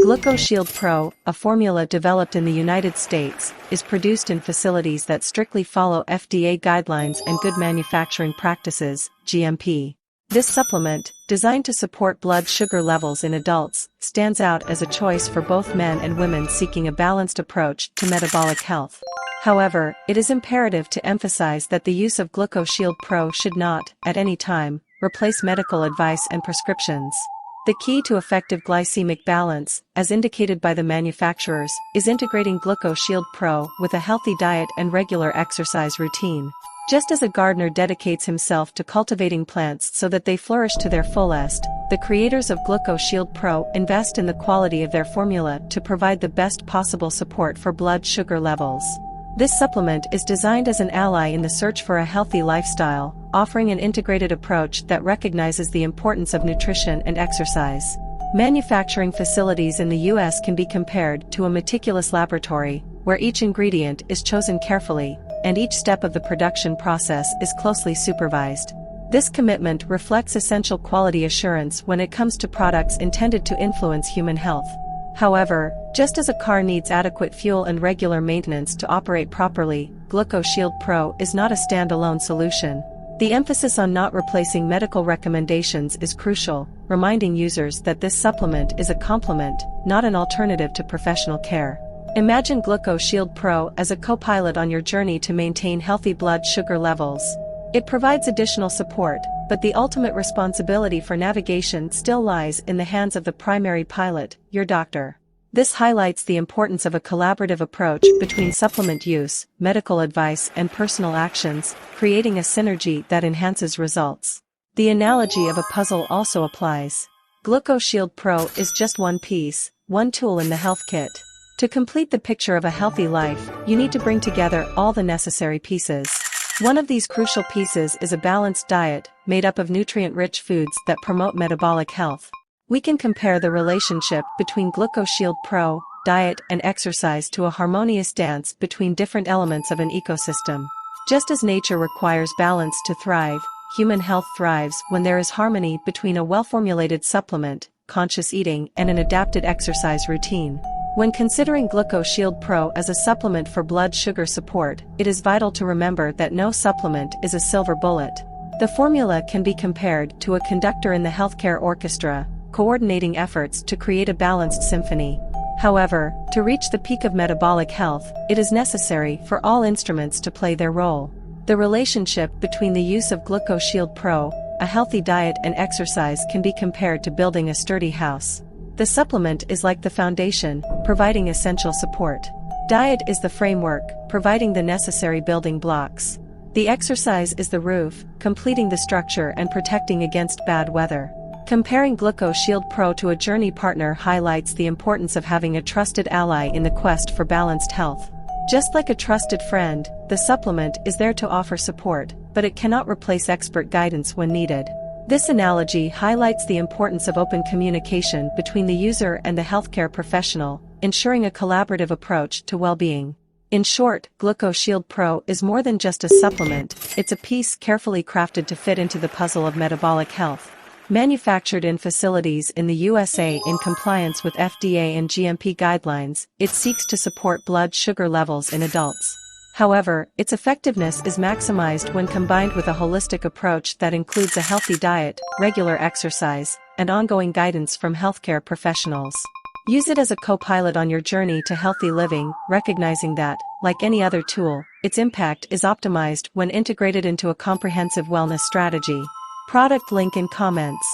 Gluco Shield Pro, a formula developed in the United States, is produced in facilities that strictly follow FDA guidelines and good manufacturing practices, GMP. This supplement, designed to support blood sugar levels in adults, stands out as a choice for both men and women seeking a balanced approach to metabolic health. However, it is imperative to emphasize that the use of Gluco Shield Pro should not, at any time, replace medical advice and prescriptions. The key to effective glycemic balance, as indicated by the manufacturers, is integrating Gluco Shield Pro with a healthy diet and regular exercise routine. Just as a gardener dedicates himself to cultivating plants so that they flourish to their fullest, the creators of Gluco Shield Pro invest in the quality of their formula to provide the best possible support for blood sugar levels. This supplement is designed as an ally in the search for a healthy lifestyle, offering an integrated approach that recognizes the importance of nutrition and exercise. Manufacturing facilities in the U.S. can be compared to a meticulous laboratory, where each ingredient is chosen carefully, and each step of the production process is closely supervised. This commitment reflects essential quality assurance when it comes to products intended to influence human health. However, just as a car needs adequate fuel and regular maintenance to operate properly, Gluco Shield Pro is not a standalone solution. The emphasis on not replacing medical recommendations is crucial, reminding users that this supplement is a complement, not an alternative to professional care. Imagine Gluco Shield Pro as a co-pilot on your journey to maintain healthy blood sugar levels. It provides additional support, but the ultimate responsibility for navigation still lies in the hands of the primary pilot, your doctor. This highlights the importance of a collaborative approach between supplement use, medical advice and personal actions, creating a synergy that enhances results. The analogy of a puzzle also applies. Gluco Shield Pro is just one piece, one tool in the health kit. To complete the picture of a healthy life, you need to bring together all the necessary pieces. One of these crucial pieces is a balanced diet, made up of nutrient-rich foods that promote metabolic health. We can compare the relationship between Gluco Shield Pro, diet and exercise to a harmonious dance between different elements of an ecosystem. Just as nature requires balance to thrive, human health thrives when there is harmony between a well-formulated supplement, conscious eating and an adapted exercise routine. When considering Gluco Shield Pro as a supplement for blood sugar support, it is vital to remember that no supplement is a silver bullet. The formula can be compared to a conductor in the healthcare orchestra, coordinating efforts to create a balanced symphony. However, to reach the peak of metabolic health, it is necessary for all instruments to play their role. The relationship between the use of Gluco Shield Pro, a healthy diet and exercise can be compared to building a sturdy house. The supplement is like the foundation, providing essential support. Diet is the framework, providing the necessary building blocks. The exercise is the roof, completing the structure and protecting against bad weather. Comparing Gluco Shield Pro to a journey partner highlights the importance of having a trusted ally in the quest for balanced health. Just like a trusted friend, the supplement is there to offer support, but it cannot replace expert guidance when needed. This analogy highlights the importance of open communication between the user and the healthcare professional, ensuring a collaborative approach to well-being. In short, Gluco Shield Pro is more than just a supplement, it's a piece carefully crafted to fit into the puzzle of metabolic health. Manufactured in facilities in the USA in compliance with FDA and GMP guidelines, it seeks to support blood sugar levels in adults. However, its effectiveness is maximized when combined with a holistic approach that includes a healthy diet, regular exercise, and ongoing guidance from healthcare professionals. Use it as a co-pilot on your journey to healthy living, recognizing that, like any other tool, its impact is optimized when integrated into a comprehensive wellness strategy. Product link in comments.